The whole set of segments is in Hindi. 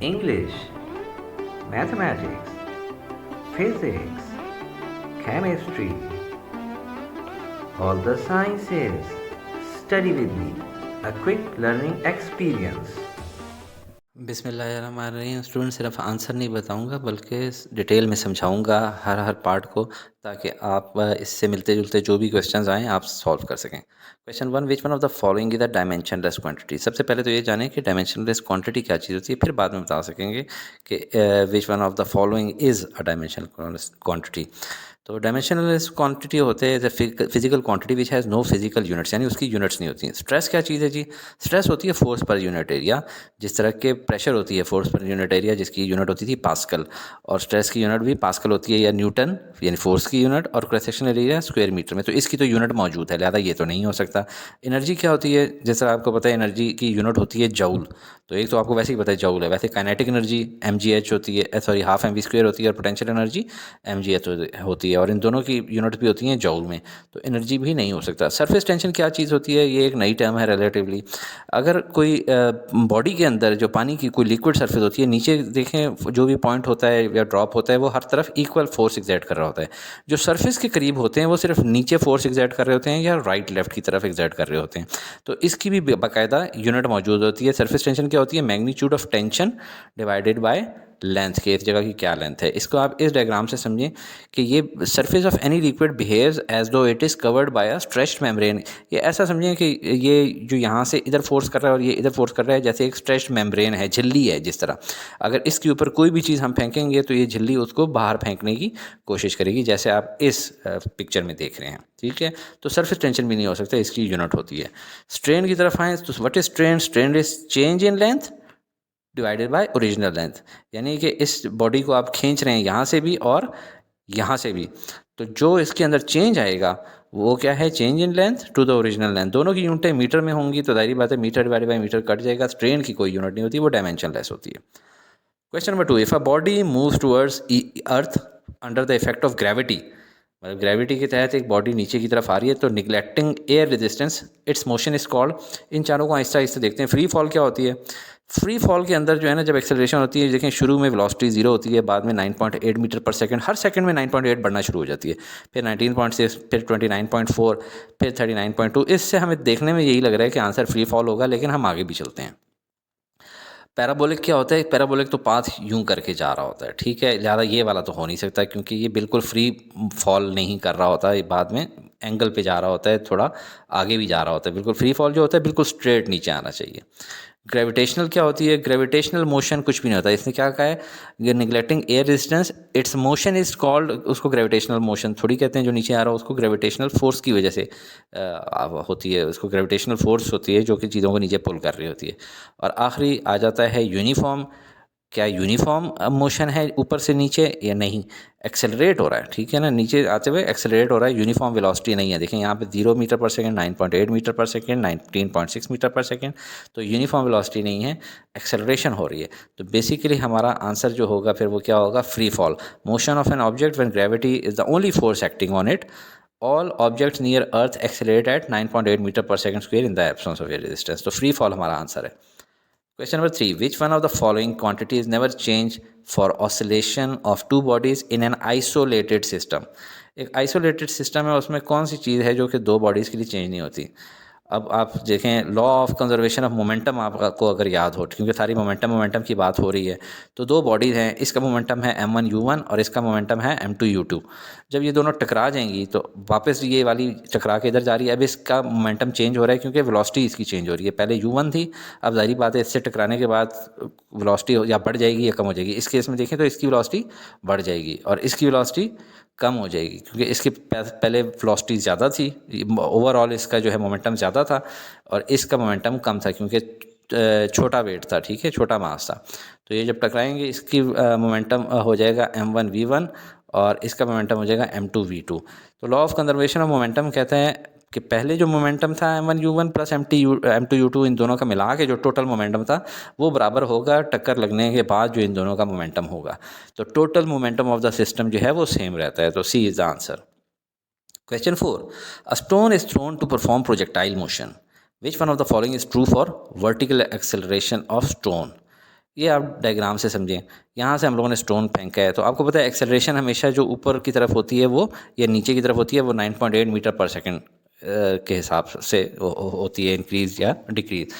English, mathematics, physics, chemistry, all the sciences. Study with me. A quick learning experience. बिस्मिल्लाहिर्रहमानिर्रहीम। स्टूडेंट सिर्फ आंसर नहीं बताऊंगा बल्कि डिटेल में समझाऊंगा हर पार्ट को, ताकि आप इससे मिलते जुलते जो भी क्वेश्चंस आएँ आप सॉल्व कर सकें। Question one, which one of the following is the dimensionless quantity. सबसे पहले तो ये जानें कि डायमेंशनलेस क्वांटिटी क्या चीज़ होती है, फिर बाद में बता सकेंगे कि which one of the following is a dimensional quantity. तो डायमेंशनलेस क्वांटिटी होते हैं physical quantity which has no physical units, यानी उसकी यूनिट्स नहीं होती। स्ट्रेस क्या चीज़ है जी? स्ट्रेस होती है फोर्स पर यूनिट एरिया। जिस तरह के प्रेशर होती है फोर्स पर यूनिट एरिया, जिसकी यूनिट होती थी पास्कल, और स्ट्रेस की यूनिट भी पास्कल होती है या न्यूटन, यानी फोर्स की यूनिट, और cross sectional area square metre में। तो इसकी तो यूनिट मौजूद है, लिहाजा ये तो नहीं हो सकता। एनर्जी क्या होती है? जैसा आपको पता है एनर्जी की यूनिट होती है जूल। तो एक तो आपको वैसे ही पता है जूल है। वैसे काइनेटिक एनर्जी mgh होती है, सॉरी हाफ mv² होती है, और पोटेंशियल एनर्जी mgh होती है, और इन दोनों की यूनिट भी होती हैं जूल में। तो एनर्जी भी नहीं हो सकता। सरफेस टेंशन क्या चीज़ होती है? ये एक नई टर्म है रिलेटिवली। अगर कोई बॉडी के अंदर जो पानी की कोई लिक्विड सरफेस होती है, नीचे देखें जो भी पॉइंट होता है या ड्रॉप होता है वो हर तरफ इक्वल फोर्स एग्जर्ट कर रहा होता है। जो सरफेस के करीब होते हैं वो सिर्फ नीचे फोर्स एग्जर्ट कर रहे होते हैं या राइट लेफ्ट की तरफ एग्जर्ट कर रहे होते हैं। तो इसकी भी बाकायदा यूनिट मौजूद होती है। सरफेस टेंशन क्या होती है? Magnitude of tension divided by length, के एक जगह की क्या लेंथ है। इसको आप इस डायग्राम से समझें कि ये surface of any liquid behaves as though it is covered by a stretched membrane. ये ऐसा समझें कि ये जो यहाँ से इधर फोर्स कर रहा है और ये इधर फोर्स कर रहा है, जैसे एक स्ट्रेच्ड मेम्ब्रेन है, झिल्ली है जिस तरह। अगर इसके ऊपर कोई भी चीज़ हम फेंकेंगे तो ये झिल्ली उसको बाहर फेंकने की कोशिश करेगी, जैसे आप इस पिक्चर में देख रहे हैं। ठीक है, तो सरफेस टेंशन भी नहीं हो सकता, इसकी यूनिट होती है। स्ट्रेन की तरफ आए तो what is strain? Strain is change in length divided by original length, यानी कि इस बॉडी को आप खींच रहे हैं यहाँ से भी और यहाँ से भी, तो जो इसके अंदर चेंज आएगा वो क्या है? Change in length to the original length. दोनों की यूनिटें मीटर में होंगी, तो जाहिर बात है metre divided by metre cut जाएगा। स्ट्रेन की कोई यूनिट नहीं होती, वो डायमेंशन लेस होती है। Question number two, if a body moves towards earth under the effect of gravity, मतलब ग्रेविटी के तहत एक बॉडी नीचे की तरफ आ रही है, तो neglecting air resistance it's motion is called. इन चारों को आहिस्ता आहिस्ता देखते हैं। फ्री फॉल क्या होती है? फ्री फॉल के अंदर जो है ना, जब एक्सेलरेशन होती है, देखें शुरू में वेलोसिटी 0 होती है, बाद में 9.8 मीटर पर सेकंड, हर सेकंड में 9.8 बढ़ना शुरू हो जाती है, फिर 19.6, फिर 29.4, फिर 39.2। इससे हमें देखने में यही लग रहा है कि आंसर फ्री फॉल होगा, लेकिन हम आगे भी चलते हैं। पैराबोलिक क्या होता है? पैराबोलिक तो पाथ यूं करके जा रहा होता है, ठीक है, ज़्यादा ये वाला तो हो नहीं सकता, क्योंकि ये बिल्कुल फ्री फॉल नहीं कर रहा होता, ये बाद में एंगल पे जा रहा होता है, थोड़ा आगे भी जा रहा होता है। बिल्कुल फ्री फॉल जो होता है बिल्कुल स्ट्रेट नीचे आना चाहिए। ग्रेविटेशनल क्या होती है? ग्रेविटेशनल मोशन कुछ भी नहीं होता। इसने क्या कहा है? Neglecting air resistance it's motion is called, उसको ग्रेविटेशनल मोशन थोड़ी कहते हैं जो नीचे आ रहा है, उसको ग्रेविटेशनल फोर्स की वजह से होती है। उसको ग्रेविटेशनल फोर्स होती है जो कि चीज़ों को नीचे पुल कर रही होती है। और आखिरी आ जाता है यूनिफॉर्म। क्या यूनिफॉर्म मोशन है ऊपर से नीचे या नहीं? एक्सेलरेट हो रहा है, ठीक है ना, नीचे आते हुए एक्सेलरेट हो रहा है, यूनिफॉर्म वेलोसिटी नहीं है। देखें यहाँ पे 0 metre per second, 9.8 metre per second, 19.6 metre per second, तो यूनिफॉर्म वेलोसिटी नहीं है, एक्सेलरेशन हो रही है। तो बेसिकली हमारा आंसर जो होगा फिर वो क्या होगा? Free fall. Motion of an object when gravity is the only force acting on it, all objects near earth accelerate at 9.8 metre per second square in the absence of air resistance. तो फ्री फॉल हमारा आंसर है। Question number three, which one of the following quantities never change for oscillation of two bodies in an isolated system? एक आइसोलेटेड सिस्टम है, उसमें कौन सी चीज़ है जो कि दो बॉडीज़ के लिए चेंज नहीं होती? अब आप देखें law of conservation of momentum आपको अगर याद हो, क्योंकि सारी मोमेंटम की बात हो रही है, तो दो बॉडीज़ हैं, इसका मोमेंटम है m1u1 और इसका मोमेंटम है m2u2। जब ये दोनों टकरा जाएंगी तो वापस ये वाली टकरा के इधर जा रही है, अब इसका मोमेंटम चेंज हो रहा है क्योंकि वेलोसिटी इसकी चेंज हो रही है। पहले u1 थी, अब जाहिर बात है इससे टकराने के बाद वेलोसिटी या बढ़ जाएगी या कम हो जाएगी। इस केस में देखें तो इसकी वेलोसिटी बढ़ जाएगी और इसकी वेलोसिटी कम हो जाएगी, क्योंकि इसकी पहले वेलोसिटी ज़्यादा थी, ओवरऑल इसका जो है मोमेंटम ज़्यादा था, और इसका मोमेंटम कम था क्योंकि छोटा वेट था, ठीक है, छोटा मास था। तो ये जब टकराएंगे इसकी मोमेंटम हो जाएगा m1v1 और इसका मोमेंटम हो जाएगा m2v2। तो law of conservation of momentum कहते हैं कि पहले जो मोमेंटम था m1u1 प्लस m2u2, इन दोनों का मिला के जो टोटल मोमेंटम था वो बराबर होगा टक्कर लगने के बाद जो इन दोनों का मोमेंटम होगा। तो total momentum of the system जो है वो सेम रहता है। तो c is the answer. Question 4. A stone is thrown to perform projectile motion. Which one of the following is true for vertical acceleration of stone? ये आप डायग्राम से समझें। यहाँ से हम लोगों ने स्टोन फेंका है, तो आपको पता है एक्सेलरेशन हमेशा जो ऊपर की तरफ होती है वो, या नीचे की तरफ होती है वो 9.8 मीटर पर सेकंड के हिसाब से होती है, इंक्रीज या डिक्रीज।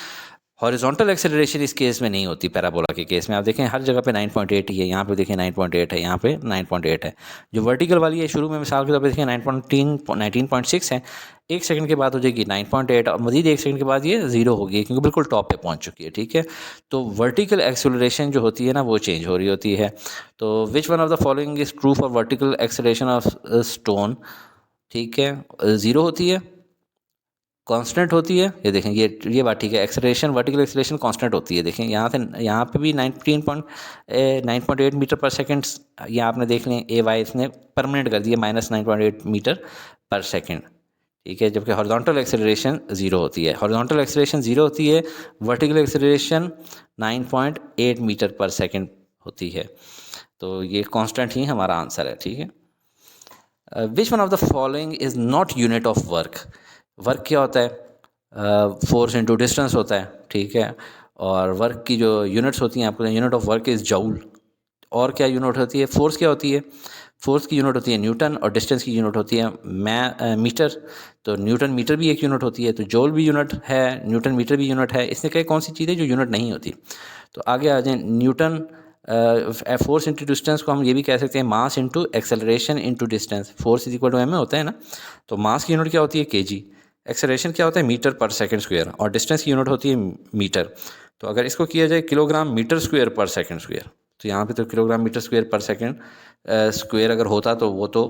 हॉरिजॉन्टल एक्सेलरेशन इस केस में नहीं होती। पैराबोला के केस में आप देखें हर जगह पे 9.8 ही है, यहाँ पे देखें 9.8 है, यहाँ पे 9.8 है। जो वर्टिकल वाली है शुरू में मिसाल के तौर पे देखिए 19.6 है, एक सेकंड के बाद हो जाएगी 9.8 और मजीद एक सेकंड के बाद ये ज़ीरो होगी क्योंकि बिल्कुल टॉप पे पहुंच चुकी है। ठीक है, तो वर्टिकल एक्सेलरेशन जो होती है ना वो चेंज हो रही होती है। तो विच one of the following is true for vertical acceleration of stone? ठीक है, ज़ीरो होती है, कांस्टेंट होती है, ये देखें ये बात ठीक है। एक्सेलरेशन, वर्टिकल एक्सेलरेशन कांस्टेंट होती है। देखें यहाँ से यहाँ पे भी 9.8 मीटर पर सेकंड, ये आपने देख लें ए वाई इसने परमानेंट कर दिया -9.8 मीटर पर सेकंड। ठीक है, जबकि हॉरिजॉन्टल एक्सेलरेशन ज़ीरो होती है। हॉरिजॉन्टल एक्सेलरेशन ज़ीरो होती है, vertical acceleration 9.8 metre per second होती है। तो ये कांस्टेंट ही हमारा आंसर है। ठीक है, विच one of the following is not unit of work? Work क्या होता है? फोर्स इंटू डिस्टेंस होता है। ठीक है, और वर्क की जो यूनिट्स होती हैं, आपको unit of work is joule. और क्या यूनिट होती है? फोर्स क्या होती है? फोर्स की यूनिट होती है न्यूटन, और डिस्टेंस की यूनिट होती है मीटर। तो न्यूटन मीटर भी एक यूनिट होती है, तो जूल भी यूनिट है, न्यूटन मीटर भी यूनिट है। इसने कई कौन सी चीज़ें जो यूनिट नहीं होती? तो आगे आ जाए, न्यूटन फोर्स इंटू डिस्टेंस को हम ये भी कह सकते हैं mass into acceleration into distance. Force is equal to m में होता है ना, तो मास की यूनिट क्या होती है? केजी। एक्सेलरेशन क्या होता है? मीटर पर सेकंड स्क्वायर, और डिस्टेंस की यूनिट होती है मीटर। तो अगर इसको किया जाए किलोग्राम मीटर स्क्वायर पर सेकंड स्क्वायर, तो यहाँ पे तो किलोग्राम मीटर स्क्वायर पर सेकंड स्क्वायर अगर होता तो वो तो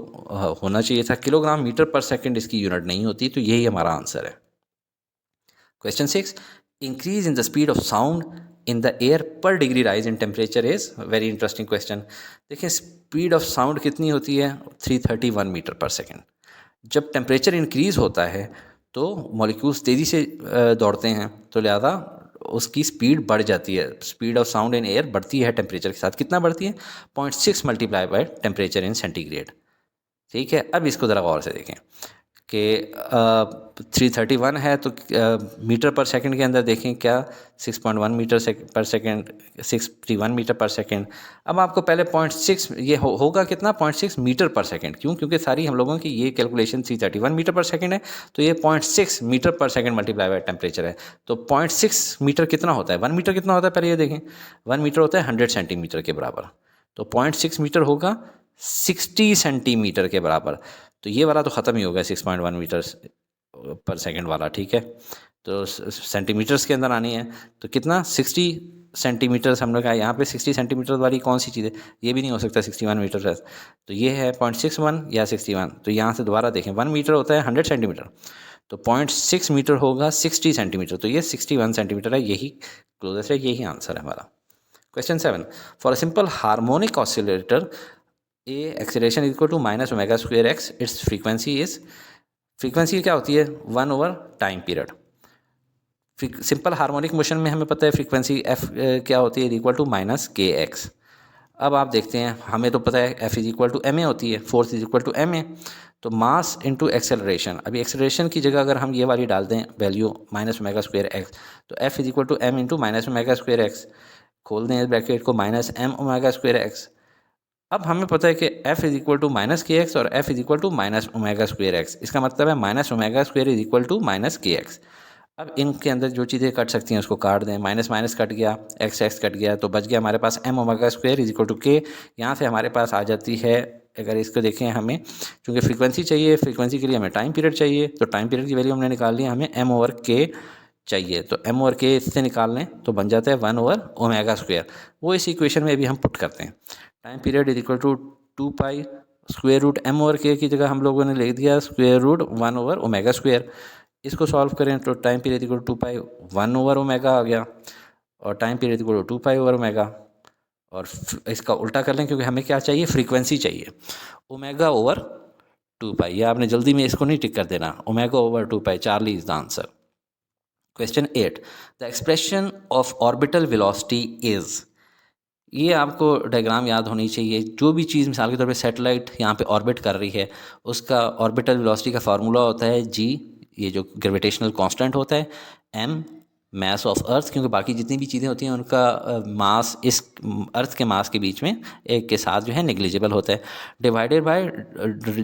होना चाहिए था। किलोग्राम मीटर पर सेकंड इसकी यूनिट नहीं होती, तो यही हमारा आंसर है। Question 6, increase in the speed of sound in the air पर degree rise in temperature is. Very interesting question. देखिए स्पीड ऑफ साउंड कितनी होती है? 331 मीटर पर सेकंड। जब टेम्परेचर इंक्रीज़ होता है तो मॉलिक्यूल्स तेज़ी से दौड़ते हैं, तो लिहाजा उसकी स्पीड बढ़ जाती है। Speed of sound in air बढ़ती है टेम्परेचर के साथ। कितना बढ़ती है? 0.6 multiply by temperature in centigrade. ठीक है, अब इसको ज़रा गौर से देखें कि 331 है, तो मीटर पर सेकंड के अंदर देखें क्या 6.1 metre per second, 61 metre per second. अब आपको पहले 0.6 ये होगा कितना? 0.6 मीटर पर सेकंड। क्यों? क्योंकि सारी हम लोगों की ये कैलकुलेशन 331 मीटर पर सेकंड है, तो ये 0.6 metre per second multiply by temperature है। तो 0.6 मीटर कितना होता है? 1 मीटर कितना होता है? पहले ये देखें, 1 मीटर होता है 100 सेंटीमीटर के बराबर। तो 0.6 मीटर होगा 60 सेंटीमीटर के बराबर। तो ये वाला तो ख़त्म ही हो गया 6.1 मीटर पर सेकंड वाला। ठीक है, तो सेंटीमीटर्स के अंदर आनी है, तो कितना? 60 सेंटीमीटर्स हमने कहा। यहाँ पे 60 सेंटीमीटर वाली कौन सी चीज़ है? ये भी नहीं हो सकता 61 मीटर है, तो ये है 0.61 या 61। तो यहाँ से दोबारा देखें, 1 मीटर होता है 100 सेंटीमीटर, तो 0.6 मीटर होगा 60 सेंटीमीटर, तो ये 61 सेंटीमीटर है। यही क्लोजेस्ट है, यही आंसर है हमारा। Question 7, for a simple harmonic oscillator a acceleration equal to minus omega square x, its frequency is. Frequency क्या होती है? 1 over time period. Simple harmonic motion में हमें पता है फ्रीक्वेंसी एफ क्या होती है? Equal to minus k x. अब आप देखते हैं, हमें तो पता है f is equal to m a होती है, force is equal to m a. तो मास इंटू एक्सेलरेशन, अभी एक्सेलरेशन की जगह अगर हम ये वाली डाल दें value minus omega square x, तो f is equal to m into minus omega square x. खोल दें इस ब्रैकेट को, minus m omega square x. अब हमें पता है कि f is equal to minus k x और f is equal to minus omega square x. इसका मतलब है minus omega square is equal to minus k x. अब इनके अंदर जो चीज़ें कट सकती हैं उसको काट दें, माइनस माइनस कट गया, एक्स एक्स कट गया, तो बच गया हमारे पास m omega square is equal to k. यहाँ से हमारे पास आ जाती है, अगर इसको देखें, हमें चूँकि फ्रीक्वेंसी चाहिए, फ्रीक्वेंसी के लिए हमें टाइम पीरियड चाहिए, तो टाइम पीरियड की वैल्यू हमने निकाल ली, हमें m ओवर के चाहिए, तो m ओवर के इससे निकाल लें तो बन जाता है 1 ओवर ओमेगा स्क्वायर। वो इस इक्वेशन में भी हम पुट करते हैं। Time period is equal to 2 pi square root m over k की जगह हम लोगों ने लिख दिया square root 1 over omega square. इसको सॉल्व करें तो time period equal to 2 pi 1 over omega आ गया, और time period equal to 2 pi over omega. और इसका उल्टा कर लें, क्योंकि हमें क्या चाहिए? फ्रीक्वेंसी चाहिए, ओमेगा ओवर 2 पाई। ये आपने जल्दी में इसको नहीं टिक कर देना, omega over 2 pi, Charlie is the answer. Question 8, the expression of orbital velocity is. ये आपको डायग्राम याद होनी चाहिए। जो भी चीज़ मिसाल के तौर पे सेटेलाइट यहाँ पे ऑर्बिट कर रही है, उसका ऑर्बिटल वेलोसिटी का फार्मूला होता है g, ये जो ग्रेविटेशनल कांस्टेंट होता है, m मास ऑफ अर्थ, क्योंकि बाकी जितनी भी चीज़ें होती हैं उनका मास इस अर्थ के मास के बीच में एक के साथ जो है नेग्लिजिबल होता है, डिवाइडेड बाय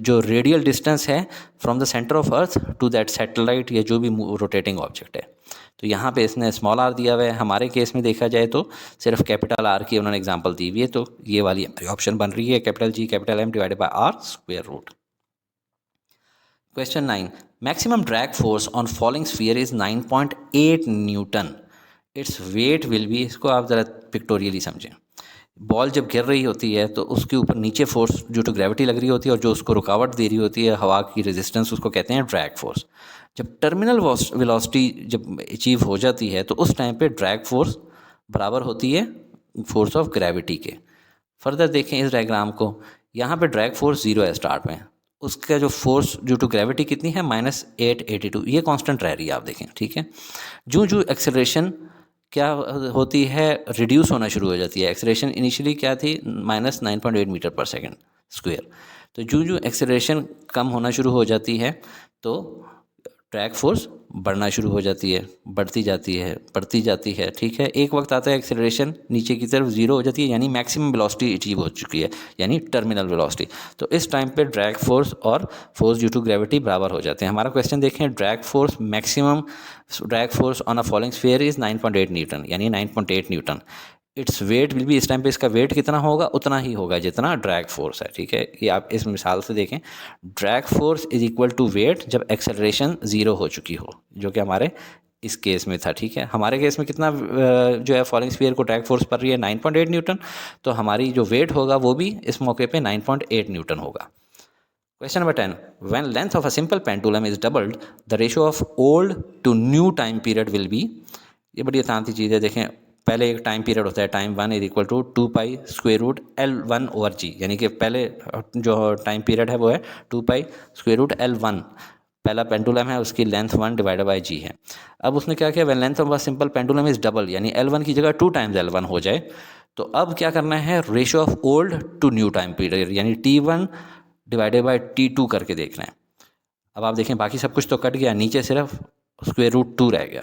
जो रेडियल डिस्टेंस है from the centre of Earth to that satellite या जो भी रोटेटिंग ऑब्जेक्ट है। तो यहाँ पे इसने स्मॉल आर दिया हुआ है, हमारे केस में देखा जाए तो सिर्फ कैपिटल आर की उन्होंने एग्जांपल दी हुई है, तो ये वाली हमारी ऑप्शन बन रही है capital G capital M divided by R square root. Question 9. Maximum drag force on falling sphere is 9.8 Newton. Its weight will be, इसको आप ज़रा पिक्टोरियली समझें। बॉल जब गिर रही होती है तो उसके ऊपर नीचे फोर्स ड्यू टू ग्रेविटी लग रही होती है और जो उसको रुकावट दे रही होती है हवा की रेजिस्टेंस, उसको कहते हैं ड्रैग फोर्स। जब टर्मिनल वेलोसिटी जब अचीव हो जाती है तो उस टाइम पे ड्रैग फोर्स बराबर होती है फोर्स ऑफ ग्रेविटी के। फर्दर देखें इस डायग्राम को, यहाँ पे ड्रैग फोर्स 0 है स्टार्ट में, उसका जो फोर्स ड्यू टू ग्रेविटी कितनी है -882, ये कांस्टेंट रह रही है आप देखें, ठीक है। जो जो एक्सेलरेशन क्या होती है रिड्यूस होना शुरू हो जाती है। एक्सेलरेशन इनिशियली क्या थी -9.8 मीटर पर सेकंड स्क्वायर, तो जो जो एक्सेलरेशन कम होना शुरू हो जाती है तो ड्रैग फोर्स बढ़ना शुरू हो जाती है, बढ़ती जाती है, ठीक है। एक वक्त आता है एक्सेलरेशन नीचे की तरफ 0 हो जाती है, यानी मैक्सिमम वेलोसिटी अचीव हो चुकी है, यानी टर्मिनल वेलोसिटी। तो इस टाइम पे ड्रैग फोर्स और फोर्स ड्यू टू ग्रेविटी बराबर हो जाते हैं। हमारा क्वेश्चन देखें, maximum drag force on a falling sphere is 9.8 Newton, यानी 9.8 Newton. Its weight will be, इस टाइम पे इसका वेट कितना होगा, उतना ही होगा जितना ड्रैग फोर्स है, ठीक है। ये आप इस मिसाल से देखें, drag force is equal to weight जब एक्सेलरेशन 0 हो चुकी हो, जो कि हमारे इस केस में था, ठीक है। हमारे केस में कितना जो है फॉलिंग स्फीयर को ड्रैग फोर्स पड़ रही है 9.8 न्यूटन, तो हमारी जो वेट होगा वो भी इस मौके पे 9.8 न्यूटन होगा। Question number 10. When length of a simple pendulum is doubled the ratio of old to new time period will be. ये बड़ी आसान सी चीज़ है, देखें पहले एक टाइम पीरियड होता है, time 1 is equal to 2 pi square root L1/G, यानी कि पहले जो टाइम पीरियड है वो है 2 पाई स्क्वायर रूट L1, पहला पेंडुलम है उसकी लेंथ 1 डिवाइडेड बाई G है। अब उसने क्या किया, when length of a simple pendulum is double, यानी L1 की जगह 2 टाइम्स L1 हो जाए, तो अब क्या करना है, ratio of old to new time period यानी T1 डिवाइडेड बाई T2 करके देखना है। अब आप देखें बाकी सब कुछ तो कट गया, नीचे सिर्फ स्क्वायर रूट 2 रह गया,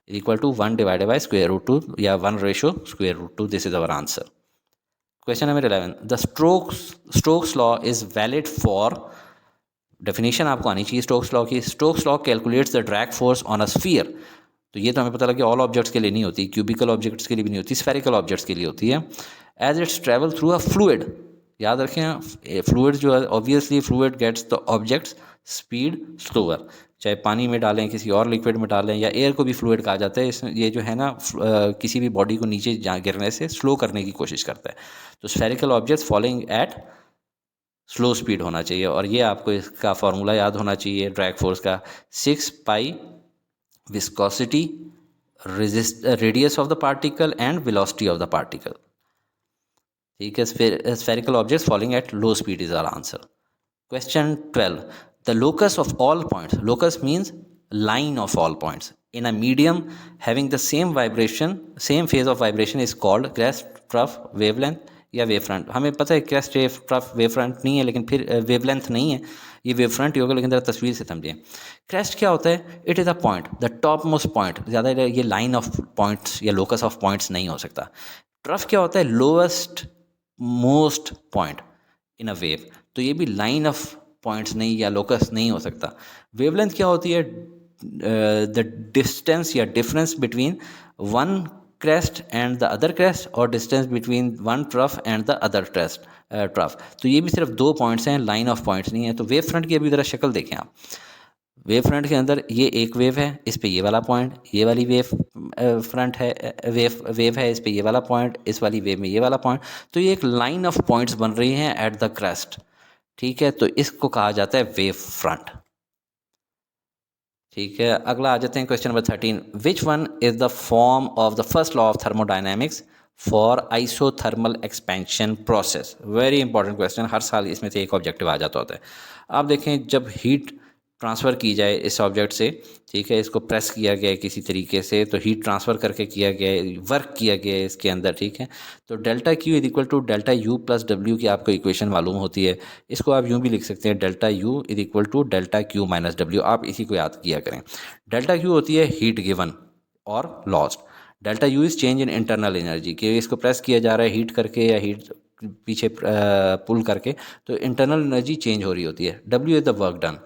equal to 1 divided by square root 2 या 1 ratio square root 2। This is our answer. Question number 11. The Stokes law is valid for, definition आपको आनी चाहिए स्टोक्स लॉ की। Stokes law calculates the drag force on a sphere, तो ये तो हमें पता लगा कि ऑल ऑब्जेक्ट्स के लिए नहीं होती, क्यूबिकल ऑब्जेक्ट्स के लिए भी नहीं होती, स्फेरिकल ऑब्जेक्ट्स के लिए होती है। As it's travel through a fluid, याद रखें फ्लूइड जो है obviously fluid gets the objects speed slower, चाहे पानी में डालें किसी और लिक्विड में डालें या एयर को भी फ्लूइड कहा जाता है। ये जो है ना किसी भी बॉडी को नीचे गिरने से स्लो करने की कोशिश करता है। तो spherical objects falling eight slow speed होना चाहिए, और ये आपको इसका फार्मूला याद होना चाहिए ड्रैग फोर्स का, 6 pi viscosity, radius of the particle and velocity of the particle, ठीक है। Spherical objects falling at low speed is our answer. Question 12. The locus of all points, locus means line of all points in a medium having the same phase of vibration is called crest, trough, wavelength या wavefront। हमें पता है crest, trough, wavefront नहीं है, लेकिन फिर wavelength नहीं है, ये wavefront ही होगा, लेकिन ज़रा तस्वीर से समझें। crest क्या होता है, it is a point, the topmost point, ज़्यादा ये line of points या locus of points नहीं हो सकता। trough क्या होता है, lowest most point in a wave, तो ये भी line of पॉइंट्स नहीं या लोकस नहीं हो सकता। वेवलेंथ क्या होती है, द डिस्टेंस या difference between one crest and the other crest, और distance between one trough and the other crest trough. तो ये भी सिर्फ 2 पॉइंट्स हैं, लाइन ऑफ पॉइंट्स नहीं है। तो वेव फ्रंट की अभी ज़रा शक्ल देखें आप, वेव फ्रंट के अंदर ये एक वेव है, इस पे ये वाला पॉइंट, ये वाली वेव फ्रंट है, वेव है, इस पे ये वाला पॉइंट, इस वाली वेव में ये वाला पॉइंट, तो ये एक लाइन ऑफ पॉइंट्स बन रही हैं एट द क्रेस्ट, ठीक है। तो इसको कहा जाता है वेव फ्रंट, ठीक है। अगला आ जाते हैं question number 13. Which one is the form of the first law of thermodynamics for isothermal expansion process. Very important question, हर साल इसमें से एक ऑब्जेक्टिव आ जाता होता है। आप देखें जब हीट ट्रांसफ़र की जाए इस ऑब्जेक्ट से, ठीक है, इसको प्रेस किया गया है किसी तरीके से, तो हीट ट्रांसफ़र करके किया गया है, वर्क किया गया है इसके अंदर, ठीक है। तो delta Q is equal to delta U plus W की आपको इक्वेशन मालूम होती है। इसको आप यूँ भी लिख सकते हैं, delta you is equal to delta Q minus W, आप इसी को याद किया करें। डेल्टा क्यू होती है हीट गिवन, और lost. Delta U is change in internal energy, कि इसको प्रेस किया जा रहा है हीट करके या हीट पीछे पुल करके, तो इंटरनल एनर्जी चेंज हो रही होती है। W is the work done.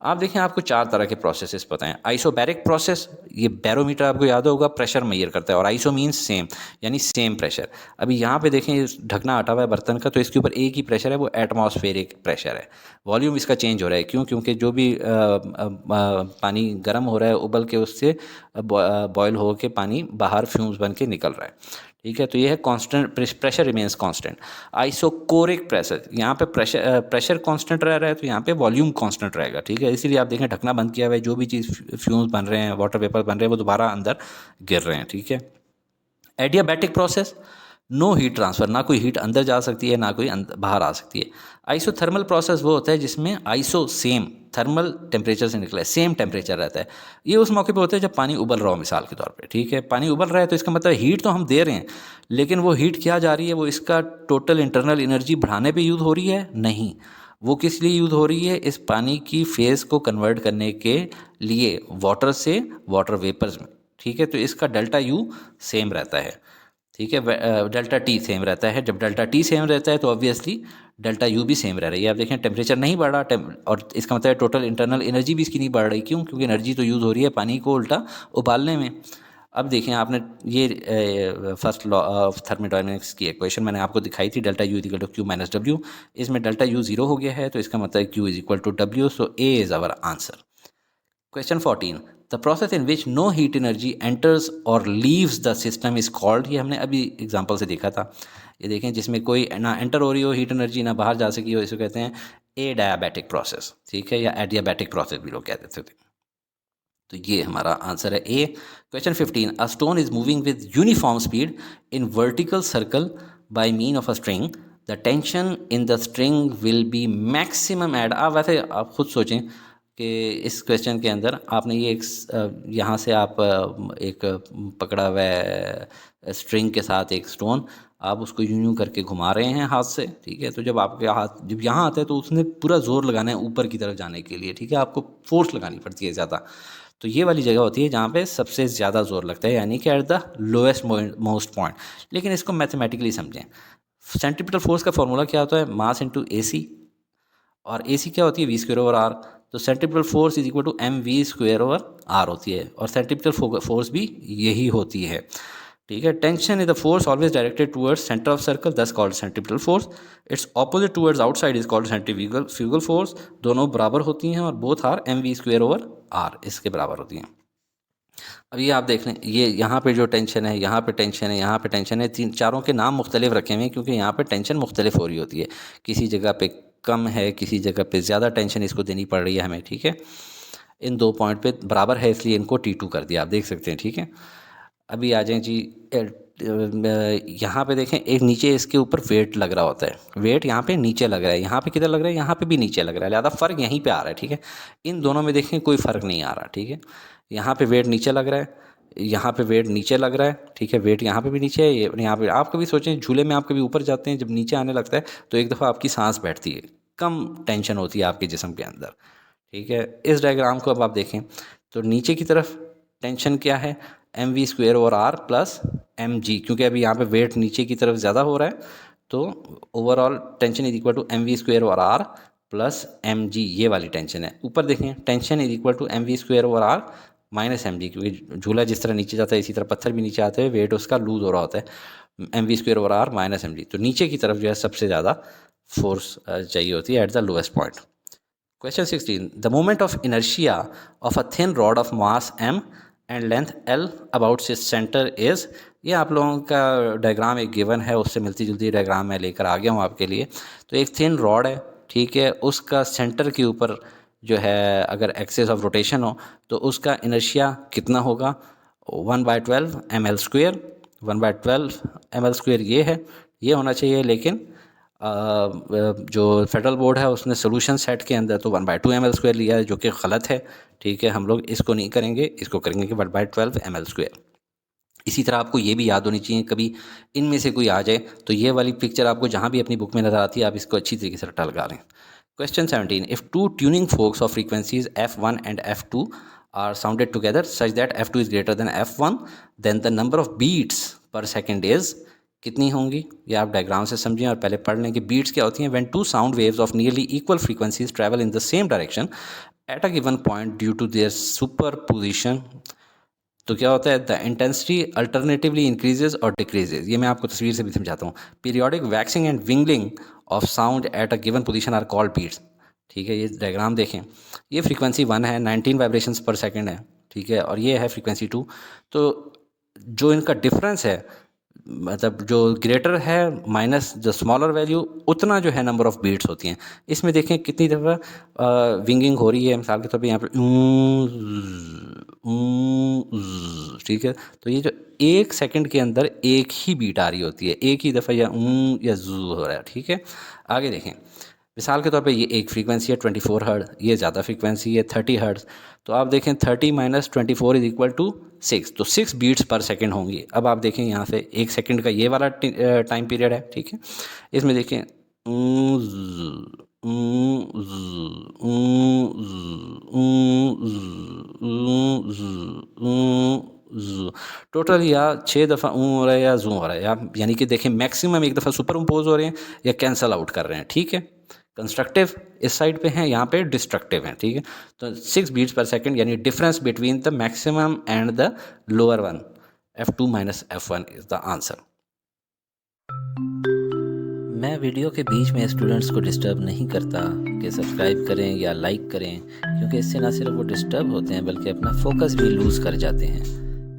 आप देखें, आपको 4 तरह के प्रोसेसेस पता हैं। आइसोबैरिक प्रोसेस, ये बैरोमीटर आपको याद होगा प्रेशर मेजर करता है, और आइसो मीन्स सेम, यानी सेम प्रेशर। अभी यहाँ पे देखें, इस ढकना हटा हुआ है बर्तन का, तो इसके ऊपर एक ही प्रेशर है, वो एटमॉस्फेरिक प्रेशर है। वॉल्यूम इसका चेंज हो रहा है, क्यों? क्योंकि जो भी पानी गर्म हो रहा है उबल के, उससे बॉयल हो के पानी बाहर फ्यूम्स बन के निकल रहा है। ठीक है, तो ये है constant, pressure remains constant. Isochoric pressure, यहाँ पे प्रेशर कांस्टेंट रह रहा है, तो यहाँ पे वॉल्यूम कांस्टेंट रहेगा। ठीक है, इसीलिए आप देखें ढकना बंद किया हुआ है, जो भी चीज़ फ्यूम्स बन रहे हैं, वाटर वेपर बन रहे हैं, वो दोबारा अंदर गिर रहे हैं। ठीक है। Adiabatic process, no heat transfer, ना कोई हीट अंदर जा सकती है ना कोई बाहर आ सकती है। आइसोथर्मल प्रोसेस वो होता है जिसमें आइसो सेम थर्मल टेम्परेचर से निकला है, सेम टेम्परेचर रहता है। ये उस मौके पे होता है जब पानी उबल रहा हो, मिसाल के तौर पे। ठीक है, पानी उबल रहा है तो इसका मतलब हीट तो हम दे रहे हैं, लेकिन वो हीट क्या जा रही है, वो इसका टोटल इंटरनल एनर्जी बढ़ाने पे यूज़ हो रही है? नहीं, वो किस लिए यूज़ हो रही है? इस पानी की फेज़ को कन्वर्ट करने के लिए वाटर से वाटर वेपर्स में। ठीक है, तो इसका डेल्टा यू सेम रहता है। ठीक है, डेल्टा टी सेम रहता है। जब डेल्टा टी सेम रहता है तो ऑब्वियसली डेल्टा यू भी सेम रह रही है। आप देखें, टेम्परेचर नहीं बढ़ रहा, और इसका मतलब है टोटल इंटरनल एनर्जी भी इसकी नहीं बढ़ रही। क्यों? क्योंकि एनर्जी तो यूज़ हो रही है पानी को उल्टा उबालने में। अब देखें, आपने ये फर्स्ट लॉ ऑफ थर्मोडायनेमिक्स की इक्वेशन मैंने आपको दिखाई थी, delta you is equal to q minus डब्ल्यू। इसमें डेल्टा यू 0 हो गया है, तो इसका मतलब क्यू इज इक्वल टू डब्ल्यू, so a is our answer. Question 14, the process in which no heat energy enters और leaves the system is called. ये हमने अभी एग्जांपल से देखा था। ये देखें, जिसमें कोई ना एंटर हो रही हो हीट एनर्जी, ना बाहर जा सकी हो, इसको कहते हैं एडियाबैटिक प्रोसेस। ठीक है, या एडियाबैटिक प्रोसेस भी लोग कह देते थे। तो ये हमारा आंसर है A. Question 15, a stone is moving with uniform speed in vertical circle by mean of a string, the tension in the string will be maximum at. आप वैसे आप खुद सोचें कि इस क्वेश्चन के अंदर आपने ये एक यहाँ से आप एक पकड़ा हुआ है स्ट्रिंग के साथ एक स्टोन, आप उसको यूं यूं करके घुमा रहे हैं हाथ से। ठीक है, तो जब आपके हाथ जब यहाँ आता है तो उसने पूरा जोर लगाना है ऊपर की तरफ जाने के लिए। ठीक है, आपको फोर्स लगानी पड़ती है ज़्यादा। तो ये वाली जगह होती है जहाँ पे सबसे ज़्यादा जोर लगता है, यानी कि at the lowest most point. लेकिन इसको मैथमेटिकली समझें। सेंट्रीपिटल फोर्स का फॉर्मूला क्या होता है? मास इंटू ए सी, और ए सी क्या होती है? V square over r. तो centripetal force is equal to m v square over r होती है, और सेंट्रीपिटल फोर्स भी यही होती है। ठीक है, tension is the force always directed towards centre of circle, this called centripetal force. It's opposite towards outside is called centrifugal force. दोनों बराबर होती हैं और both are m v square over r, इसके बराबर होती हैं। अब ये आप देख लें, ये यहाँ पे जो टेंशन है, यहाँ पे टेंशन है, यहाँ पे टेंशन है, तीन चारों के नाम मुख्तलिफ रखे हुए हैं, क्योंकि यहाँ पे टेंशन मुख्तलिफ हो रही होती है। किसी जगह पे कम है, किसी जगह पे ज़्यादा टेंशन इसको देनी पड़ रही है हमें। ठीक है, इन दो पॉइंट पे बराबर है, इसलिए इनको T2 कर दिया, आप देख सकते हैं। ठीक है, अभी आ जाएं जी, यहाँ पे देखें, एक नीचे इसके ऊपर वेट लग रहा होता है। वेट यहाँ पे नीचे लग रहा है, यहाँ पे किधर लग रहा है? यहाँ पे भी नीचे लग रहा है, लिहाजा फ़र्क यहीं पे आ रहा है। ठीक है, इन दोनों में देखें कोई फ़र्क नहीं आ रहा। ठीक है, यहाँ पे वेट नीचे लग रहा है, यहाँ पे वेट नीचे लग रहा है। ठीक है, वेट यहाँ पे भी नीचे है, ये यहाँ पे। आप कभी सोचें, झूले में आप कभी ऊपर जाते हैं, जब नीचे आने लगता है तो एक दफ़ा आपकी सांस बैठती है, कम टेंशन होती है आपके जिस्म के अंदर। ठीक है, इस डायग्राम को अब आप देखें तो नीचे की तरफ टेंशन क्या है? M v square over r plus m g, क्योंकि अभी यहाँ पे वेट नीचे की तरफ ज़्यादा हो रहा है, तो overall tension is equal to m v square over r plus m g, ये वाली टेंशन है। ऊपर देखें, tension is equal to m v square over r minus m g, क्योंकि झूला जिस तरह नीचे जाता है इसी तरह पत्थर भी नीचे आते हैं, वेट उसका लूज हो रहा होता है। M v square over r minus m g, तो नीचे की तरफ जो है सबसे ज़्यादा फोर्स चाहिए होती है at the lowest point. Question 16, the moment of inertia of a thin rod of mass m and length l about its center is। ये आप लोगों का डायग्राम एक गिवन है, उससे मिलती जुलती डायग्राम मैं लेकर आ गया हूँ आपके लिए। तो एक थिन रॉड है, ठीक है, उसका सेंटर के ऊपर जो है अगर एक्सेस ऑफ रोटेशन हो तो उसका इनर्शिया कितना होगा? 1/12 ml²। 1/12 ml² ये है, ये होना चाहिए। लेकिन जो फेडरल बोर्ड है उसने सोल्यूशन सेट के अंदर तो 1/2 ml² लिया है, जो कि गलत है। ठीक है, हम लोग इसको नहीं करेंगे, इसको करेंगे कि 1/12 ml²। इसी तरह आपको ये भी याद होनी चाहिए, कभी इनमें से कोई आ जाए तो ये वाली पिक्चर आपको जहाँ भी अपनी बुक में नज़र आती है, आप इसको अच्छी तरीके से रट्टा लगा लें। Question 17, if two tuning forks of frequencies f1 and f2 are sounded together such that F2 is greater than F1, then the number of beats per second is कितनी होंगी? ये आप डायग्राम से समझें और पहले पढ़ लें कि बीट्स क्या होती हैं। When two sound waves of nearly equal frequencies travel in the same direction at a given point due to their superposition, तो क्या होता है? द इंटेंसिटी अल्टरनेटिवली इंक्रीजेज और डिक्रीजेज। ये मैं आपको तस्वीर से भी समझाता हूँ। पीरियोडिक वैक्सिंग एंड विंगलिंग of sound at a given position are called beats. ठीक है, ये डायग्राम देखें, ये फ्रीक्वेंसी 1 है, 19 वाइब्रेशंस पर सेकंड है, ठीक है, और ये है फ्रीक्वेंसी 2। तो जो इनका डिफरेंस है, मतलब जो ग्रेटर है माइनस द स्मॉलर वैल्यू, उतना जो है नंबर ऑफ बीट्स होती हैं। इसमें देखें कितनी दफ़ा विंगिंग हो रही है। मिसाल के तौर पे यहाँ पर ठीक है, तो ये जो 1 सेकंड के अंदर एक ही बीट आ रही होती है, एक ही दफ़ा या जू हो रहा है। ठीक है, आगे देखें, मिसाल के तौर पे ये एक फ्रीक्वेंसी है 24 हर्ट्ज़, ये ज़्यादा फ्रीक्वेंसी है 30 हर्ट्ज़। तो आप देखें 30 माइनस 24 इज इक्वल टू 6, तो 6 बीट्स पर सेकंड होंगी। अब आप देखें यहाँ से 1 सेकंड का ये वाला टाइम पीरियड है, ठीक है। इसमें देखें टोटल या 6 दफ़ा हो रहा है या जू हो रहा है, या यानी कि देखें मैक्सिमम एक दफ़ा सुपर इम्पोज हो रहे हैं या कैंसल आउट कर रहे हैं। ठीक है, कंस्ट्रक्टिव इस साइड पे हैं, यहाँ पे डिस्ट्रक्टिव हैं। ठीक है, तो 6 बीट्स पर सेकंड यानी difference between the maximum and the lower one, F2 minus F1 is the answer. मैं वीडियो के बीच में स्टूडेंट्स को डिस्टर्ब नहीं करता कि सब्सक्राइब करें या लाइक करें, क्योंकि इससे ना सिर्फ वो डिस्टर्ब होते हैं बल्कि अपना फोकस भी लूज़ कर जाते हैं।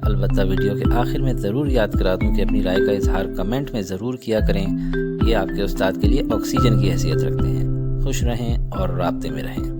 अलबत्ता वीडियो के आखिर में ज़रूर याद करा दूं कि अपनी राय का इजहार कमेंट में ज़रूर किया करें। ये आपके उस्ताद के लिए ऑक्सीजन की हैसियत रखते हैं। खुश रहें और राब्ते में रहें।